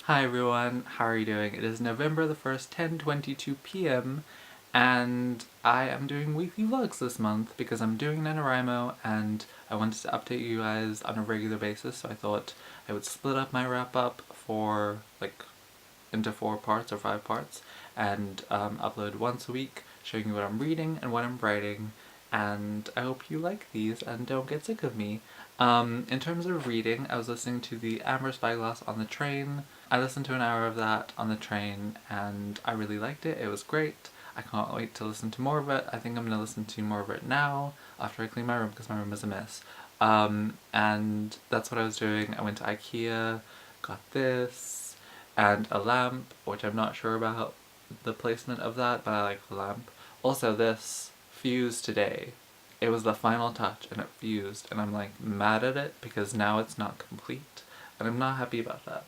Hi everyone, how are you doing? It is November the 1st, 10:22 p.m. and I am doing weekly vlogs this month because I'm doing NaNoWriMo and I wanted to update you guys on a regular basis, so I thought I would split up my wrap-up for into 4 parts or 5 parts and upload once a week showing you what I'm reading and what I'm writing, and I hope you like these and don't get sick of me. In terms of reading, I was listening to the Amber Spyglass on the train. I listened to an hour of that on the train and I really liked it. It was great. I can't wait to listen to more of it. I think I'm going to listen to more of it now after I clean my room because my room is a mess. And that's what I was doing. I went to IKEA, got this, and a lamp, which I'm not sure about the placement of that, but I like the lamp. Also this fused today. It was the final touch and it fused and I'm like mad at it because now it's not complete and I'm not happy about that.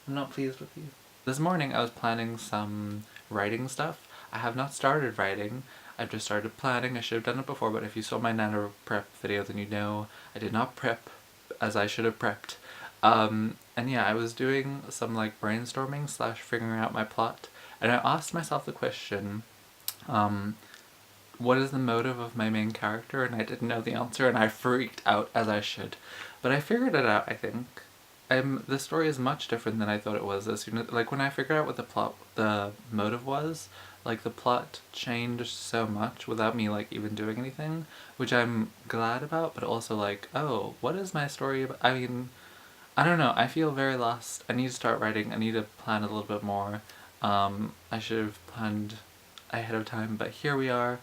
I'm not pleased with these. This morning I was planning some writing stuff. I have not started writing. I've just started planning. I should have done it before, but if you saw my nano prep video then you know I did not prep as I should have prepped. And yeah, I was doing some like brainstorming / figuring out my plot and I asked myself the question, what is the motive of my main character? And I didn't know the answer and I freaked out as I should. But I figured it out, I think. The story is much different than I thought it was as soon as, like, when I figured out what the motive was, like, the plot changed so much without me, like, even doing anything, which I'm glad about, but also, like, oh, what is my story about? I mean, I don't know, I feel very lost. I need to start writing, I need to plan a little bit more. I should have planned ahead of time, but here we are.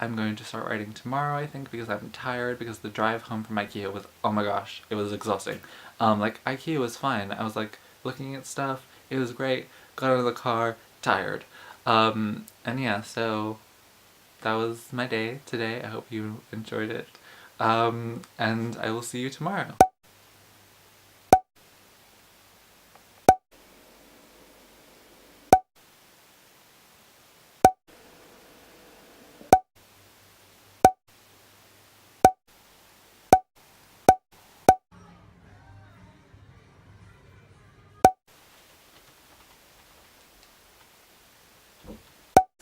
I'm going to start writing tomorrow, I think, because I'm tired, because the drive home from IKEA was, oh my gosh, it was exhausting. Like, IKEA was fine. I was, like, looking at stuff, it was great, got out of the car, tired. And yeah, so that was my day today. I hope you enjoyed it. And I will see you tomorrow.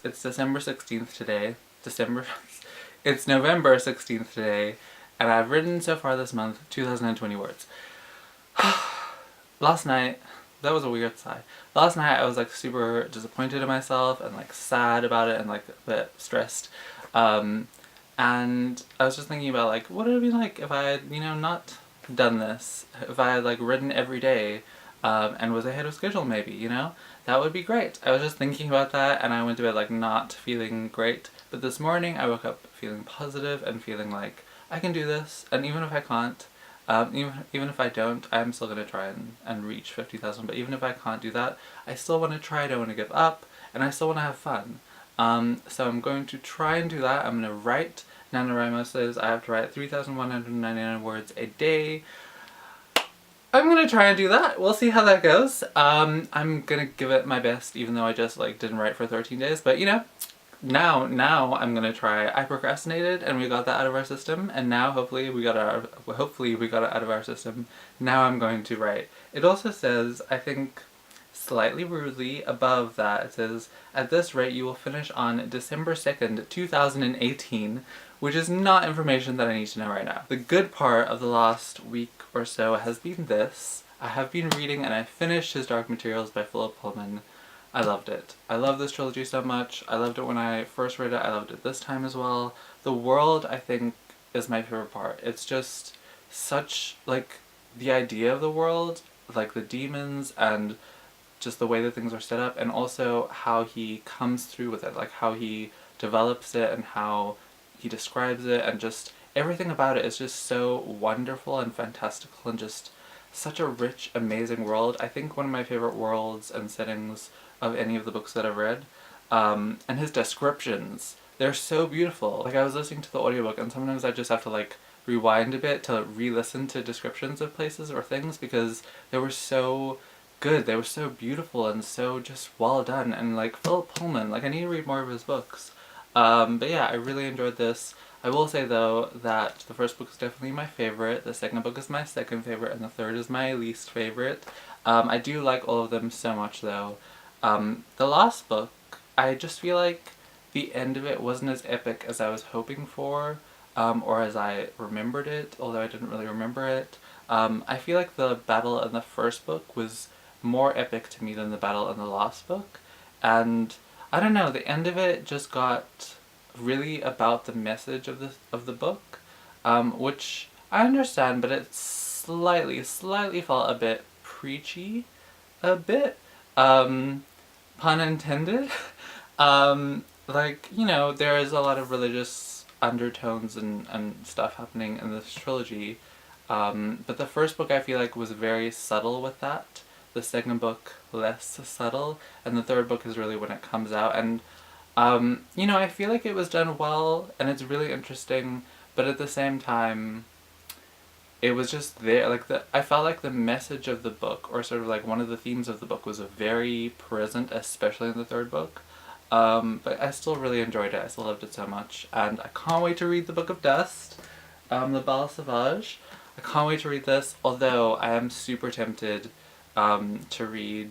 It's December 16th today. It's November 16th today, and I've written so far this month 2020 words. Last night, that was a weird sigh. Last night I was like super disappointed in myself and like sad about it and like a bit stressed. And I was just thinking about like, what would it be like if I had, you know, not done this? If I had like written every day and was ahead of schedule maybe, you know? That would be great. I was just thinking about that and I went to bed like not feeling great. But this morning I woke up feeling positive and feeling like I can do this, and even if I can't, even if I don't, I'm still going to try and reach 50,000, but even if I can't do that, I still want to try, I don't want to give up, and I still want to have fun. So I'm going to try and do that. I'm going to write. NaNoWriMo says I have to write 3,199 words a day. I'm gonna try and do that. We'll see how that goes. I'm gonna give it my best, even though I just like didn't write for 13 days, but you know, now I'm gonna try. I procrastinated and we got that out of our system, and now hopefully we got it out of our system. Now I'm going to write. It also says, I think slightly rudely above that, it says, at this rate you will finish on December 2nd, 2018, which is not information that I need to know right now. The good part of the last week or so has been this. I have been reading and I finished his Dark Materials by Philip Pullman. I loved it. I love this trilogy so much. I loved it when I first read it. I loved it this time as well. The world, I think, is my favorite part. It's just such, like, the idea of the world, like the demons and just the way that things are set up, and also how he comes through with it, like how he develops it and how he describes it, and just everything about it is just so wonderful and fantastical and just such a rich, amazing world. I think one of my favorite worlds and settings of any of the books that I've read. And his descriptions, they're so beautiful. Like, I was listening to the audiobook and sometimes I just have to like rewind a bit to re-listen to descriptions of places or things because they were so good. They were so beautiful and so just well done. And like Philip Pullman, like I need to read more of his books. But yeah, I really enjoyed this. I will say though that the first book is definitely my favorite, the second book is my second favorite, and the third is my least favorite. I do like all of them so much though. The last book, I just feel like the end of it wasn't as epic as I was hoping for, or as I remembered it, although I didn't really remember it. I feel like the battle in the first book was more epic to me than the battle in the last book, and I don't know, the end of it just got really about the message of the book, which I understand, but it slightly felt a bit preachy, a bit, pun intended. Like, you know, there is a lot of religious undertones and stuff happening in this trilogy, but the first book I feel like was very subtle with that, the second book less subtle, and the third book is really when it comes out, and you know, I feel like it was done well, and it's really interesting, but at the same time, it was just there, like I felt like the message of the book, or sort of like one of the themes of the book was very present, especially in the third book, but I still really enjoyed it, I still loved it so much, and I can't wait to read the Book of Dust, the Bal Sauvage. I can't wait to read this, although I am super tempted, to read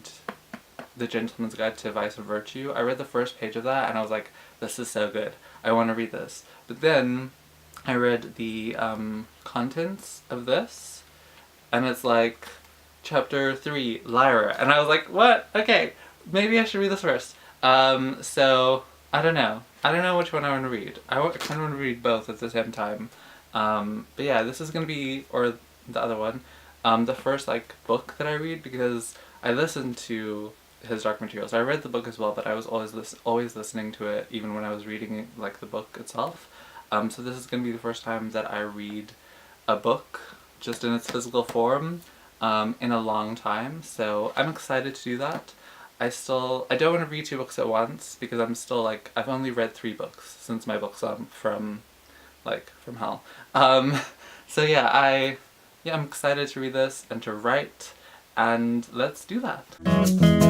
The Gentleman's Guide to Vice and Virtue. I read the first page of that and I was like, this is so good. I want to read this. But then I read the contents of this and it's like chapter 3, Lyra. And I was like, what? Okay, maybe I should read this first. So I don't know. I don't know which one I want to read. I kind of want to read both at the same time. But yeah, this is going to be, or the other one, the first like book that I read because I listened to his Dark Materials. I read the book as well, but I was always listening to it, even when I was reading like the book itself. So this is going to be the first time that I read a book just in its physical form in a long time. So I'm excited to do that. I don't want to read 2 books at once because I'm still like, I've only read 3 books since my book's from hell. So yeah, I'm excited to read this and to write, and let's do that.